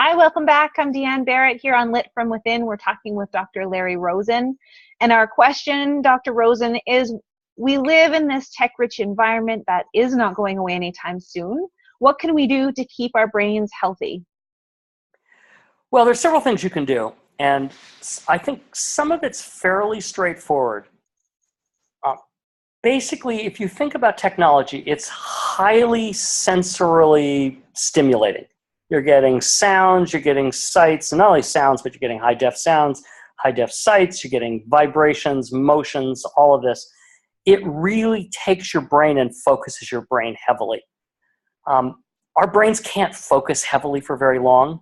Hi, welcome back. I'm Deanne Barrett here on Lit From Within. We're talking with Dr. Larry Rosen. And our question, Dr. Rosen, is we live in this tech-rich environment that is not going away anytime soon. What can we do to keep our brains healthy? Well, there's several things you can do. And I think some of it's fairly straightforward. Basically, if you think about technology, it's highly sensorily stimulating. You're getting sounds, you're getting sights, and not only sounds, but you're getting high-def sounds, high-def sights, you're getting vibrations, motions, all of this. It really takes your brain and focuses your brain heavily. Our brains can't focus heavily for very long.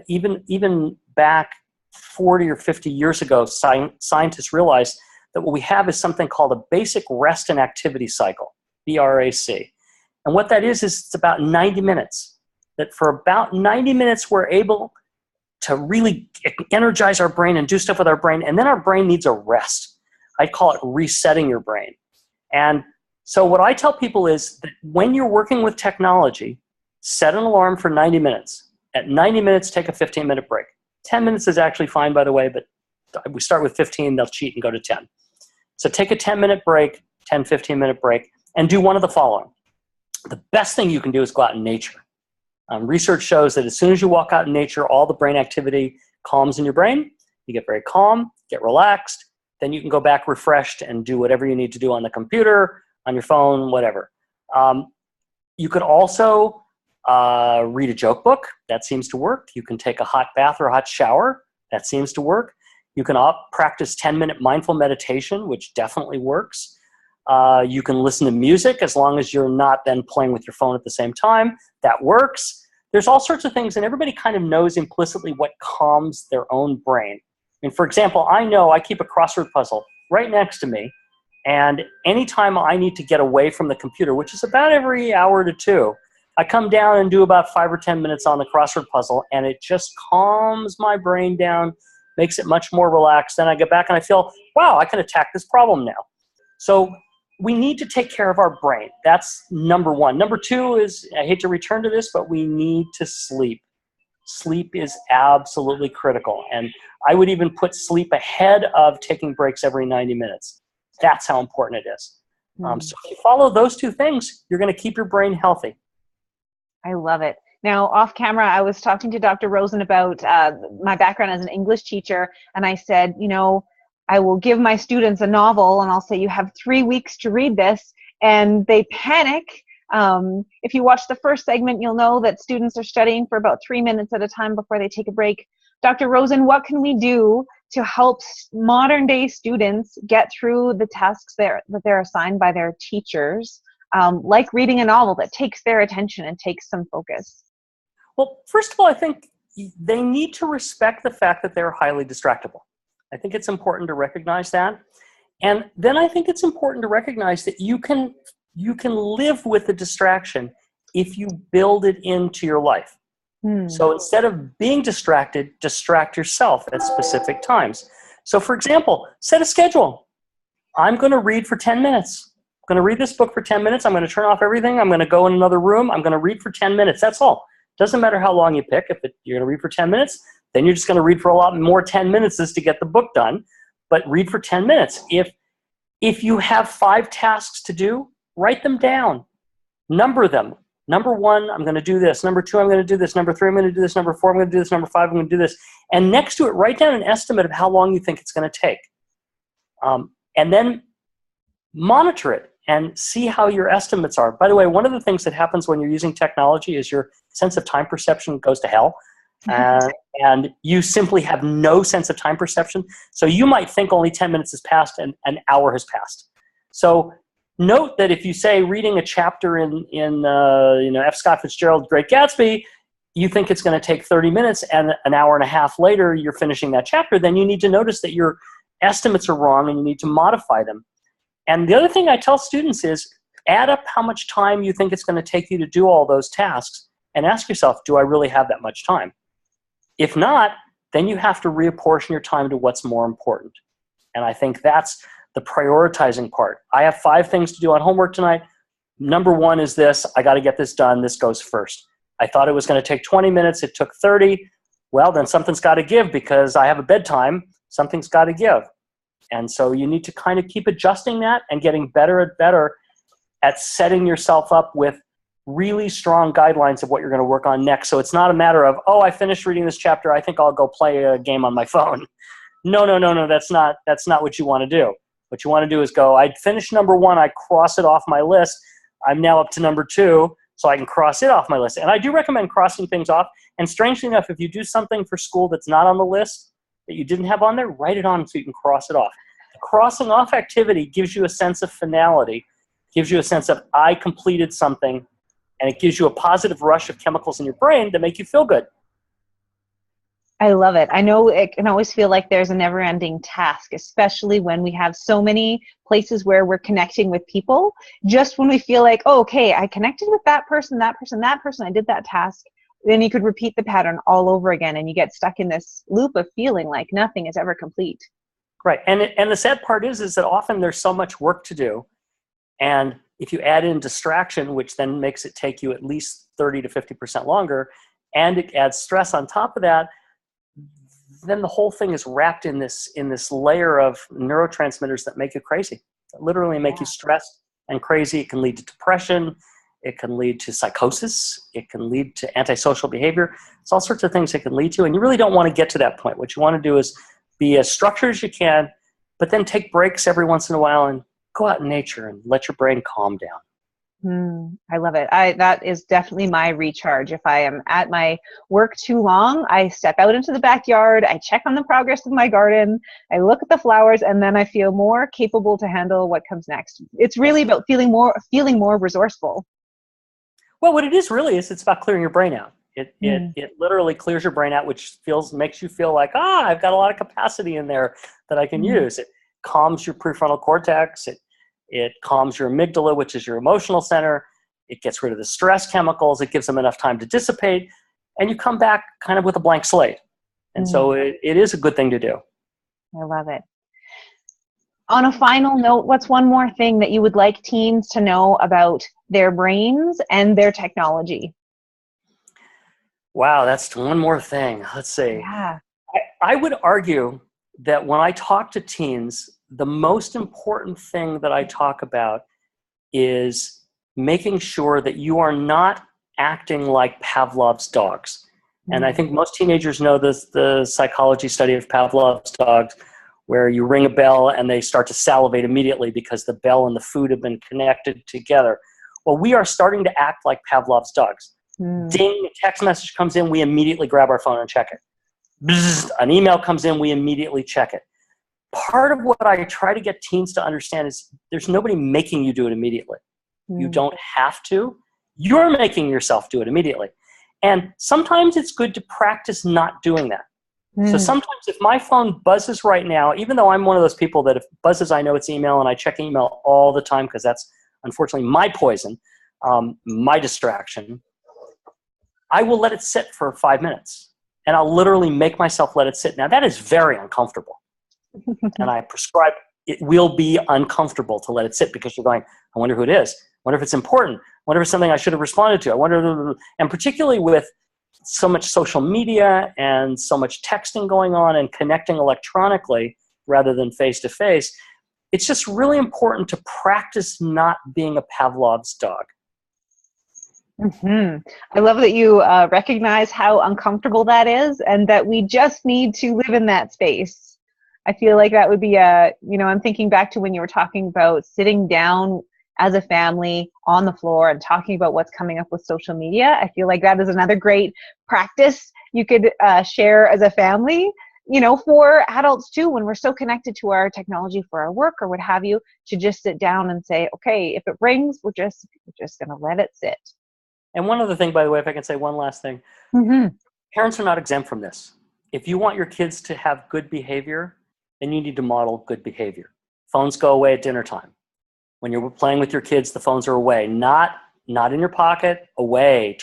Even back 40 or 50 years ago, scientists realized that what we have is something called a basic rest and activity cycle, BRAC. And what that is it's about 90 minutes. That for about 90 minutes, we're able to really energize our brain and do stuff with our brain, and then our brain needs a rest. I call it resetting your brain. And so what I tell people is that when you're working with technology, set an alarm for 90 minutes. At 90 minutes, take a 15-minute break. 10 minutes is actually fine, by the way, but we start with 15, they'll cheat and go to 10. So take a 10-minute break, 10, 15-minute break, and do one of the following. The best thing you can do is go out in nature. Research shows that as soon as you walk out in nature, all the brain activity calms in your brain. You get very calm, get relaxed, then you can go back refreshed and do whatever you need to do on the computer, on your phone, whatever. You could also read a joke book. That seems to work. You can take a hot bath or a hot shower. That seems to work. You can practice 10-minute mindful meditation, which definitely works. You can listen to music as long as you're not then playing with your phone at the same time. That works. There's all sorts of things, and everybody kind of knows implicitly what calms their own brain. And for example, I know I keep a crossword puzzle right next to me, and anytime I need to get away from the computer, which is about every hour to two, I come down and do about 5 or 10 minutes on the crossword puzzle, and it just calms my brain down, makes it much more relaxed. Then I get back and I feel, wow, I can attack this problem now. So we need to take care of our brain. That's number one. Number two is, I hate to return to this, but we need to sleep. Sleep is absolutely critical. And I would even put sleep ahead of taking breaks every 90 minutes. That's how important it is. So if you follow those two things, you're going to keep your brain healthy. I love it. Now, off camera, I was talking to Dr. Rosen about my background as an English teacher, and I said, you know, I will give my students a novel, and I'll say, you have 3 weeks to read this, and they panic. If you watch the first segment, you'll know that students are studying for about 3 minutes at a time before they take a break. Dr. Rosen, what can we do to help modern-day students get through the tasks that they're assigned by their teachers, like reading a novel that takes their attention and takes some focus? Well, first of all, I think they need to respect the fact that they're highly distractible. I think it's important to recognize that. And then I think it's important to recognize that you can live with the distraction if you build it into your life. So instead of being distracted, distract yourself at specific times. So for example, set a schedule. I'm going to read for 10 minutes. I'm going to read this book for 10 minutes. I'm going to turn off everything. I'm going to go in another room. I'm going to read for 10 minutes. That's all. Doesn't matter how long you pick. If you're going to read for 10 minutes, then you're just going to read for a lot more 10 minutes just to get the book done. But read for 10 minutes. If you have 5 tasks to do, write them down. Number them. Number 1, I'm going to do this. Number 2, I'm going to do this. Number 3, I'm going to do this. Number 4, I'm going to do this. Number 5, I'm going to do this. And next to it, write down an estimate of how long you think it's going to take. And then monitor it and see how your estimates are. By the way, one of the things that happens when you're using technology is your sense of time perception goes to hell. And you simply have no sense of time perception. So you might think only 10 minutes has passed and an hour has passed. So note that if you say reading a chapter in F. Scott Fitzgerald's Great Gatsby, you think it's going to take 30 minutes and an hour and a half later you're finishing that chapter, then you need to notice that your estimates are wrong and you need to modify them. And the other thing I tell students is add up how much time you think it's going to take you to do all those tasks and ask yourself, do I really have that much time? If not, then you have to reapportion your time to what's more important. And I think that's the prioritizing part. I have 5 things to do on homework tonight. Number 1 is this. I got to get this done. This goes first. I thought it was going to take 20 minutes. It took 30. Well, then something's got to give because I have a bedtime. Something's got to give. And so you need to kind of keep adjusting that and getting better and better at setting yourself up with really strong guidelines of what you're going to work on next. So it's not a matter of, oh, I finished reading this chapter, I think I'll go play a game on my phone. No, that's not what you want to do. What you want to do is go, I finished number 1, I cross it off my list. I'm now up to number 2, so I can cross it off my list. And I do recommend crossing things off. And strangely enough, if you do something for school that's not on the list, that you didn't have on there, write it on so you can cross it off. The crossing off activity gives you a sense of finality, gives you a sense of I completed something, and it gives you a positive rush of chemicals in your brain that make you feel good. I love it. I know it can always feel like there's a never-ending task, especially when we have so many places where we're connecting with people. Just when we feel like, oh, okay, I connected with that person, I did that task, then you could repeat the pattern all over again, and you get stuck in this loop of feeling like nothing is ever complete. Right. And the sad part is that often there's so much work to do. And if you add in distraction, which then makes it take you at least 30 to 50% longer, and it adds stress on top of that, then the whole thing is wrapped in this layer of neurotransmitters that make you crazy, that literally make you stressed and crazy. It can lead to depression. It can lead to psychosis. It can lead to antisocial behavior. It's all sorts of things it can lead to, and you really don't want to get to that point. What you want to do is be as structured as you can, but then take breaks every once in a while and go out in nature and let your brain calm down. I love it. That is definitely my recharge. If I am at my work too long, I step out into the backyard, I check on the progress of my garden, I look at the flowers, and then I feel more capable to handle what comes next. It's really about feeling more resourceful. Well, what it is really is it's about clearing your brain out. It literally clears your brain out, which makes you feel like, I've got a lot of capacity in there that I can use. It calms your prefrontal cortex. It calms your amygdala, which is your emotional center. It gets rid of the stress chemicals. It gives them enough time to dissipate. And you come back kind of with a blank slate. And so it is a good thing to do. I love it. On a final note, what's one more thing that you would like teens to know about their brains and their technology? Wow, that's one more thing. Let's see. Yeah. I would argue that when I talk to teens, the most important thing that I talk about is making sure that you are not acting like Pavlov's dogs. And I think most teenagers know the psychology study of Pavlov's dogs, where you ring a bell and they start to salivate immediately because the bell and the food have been connected together. Well, we are starting to act like Pavlov's dogs. Ding, a text message comes in, we immediately grab our phone and check it. Bzz, an email comes in, we immediately check it. Part of what I try to get teens to understand is there's nobody making you do it immediately. You don't have to. You're making yourself do it immediately. And sometimes it's good to practice not doing that. So sometimes if my phone buzzes right now, even though I'm one of those people that if it buzzes, I know it's email, and I check email all the time because that's unfortunately my poison, my distraction, I will let it sit for 5 minutes. And I'll literally make myself let it sit. Now, that is very uncomfortable. And I prescribe it will be uncomfortable to let it sit because you're going, I wonder who it is. I wonder if it's important. I wonder if it's something I should have responded to. I wonder, and particularly with so much social media and so much texting going on and connecting electronically rather than face-to-face, it's just really important to practice not being a Pavlov's dog. I love that you recognize how uncomfortable that is and that we just need to live in that space. I feel like that would be I'm thinking back to when you were talking about sitting down as a family on the floor and talking about what's coming up with social media. I feel like that is another great practice you could share as a family, for adults too, when we're so connected to our technology for our work or what have you, to just sit down and say, okay, if it rings, we're just going to let it sit. And one other thing, by the way, if I can say one last thing, parents are not exempt from this. If you want your kids to have good behavior, then you need to model good behavior. Phones go away at dinner time. When you're playing with your kids, the phones are away. Not in your pocket, away,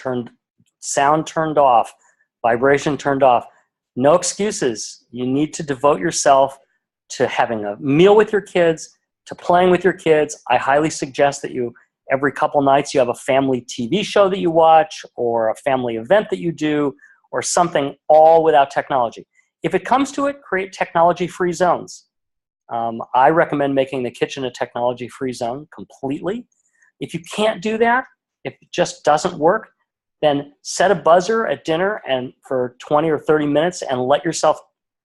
sound turned off, vibration turned off. No excuses. You need to devote yourself to having a meal with your kids, to playing with your kids. I highly suggest that you every couple nights you have a family TV show that you watch or a family event that you do or something, all without technology. If it comes to it, create technology-free zones. I recommend making the kitchen a technology-free zone completely. If you can't do that, if it just doesn't work, then set a buzzer at dinner and for 20 or 30 minutes and let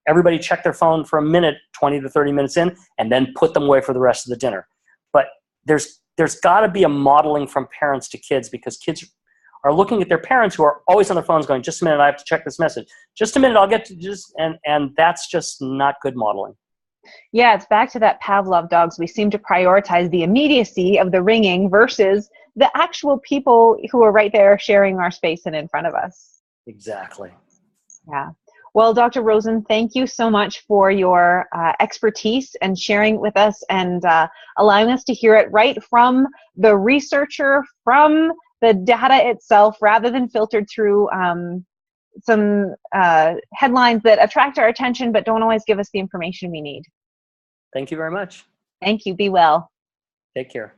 everybody check their phone for a minute, 20 to 30 minutes in, and then put them away for the rest of the dinner. But there's got to be a modeling from parents to kids, because kids are looking at their parents who are always on their phones going, just a minute, I have to check this message. Just a minute, I'll get to just, and that's just not good modeling. Yeah, it's back to that Pavlov dogs. We seem to prioritize the immediacy of the ringing versus the actual people who are right there sharing our space and in front of us. Exactly. Yeah. Well, Dr. Rosen, thank you so much for your expertise and sharing with us and allowing us to hear it right from the researcher, from the data itself, rather than filtered through some headlines that attract our attention but don't always give us the information we need. Thank you very much. Thank you. Be well. Take care.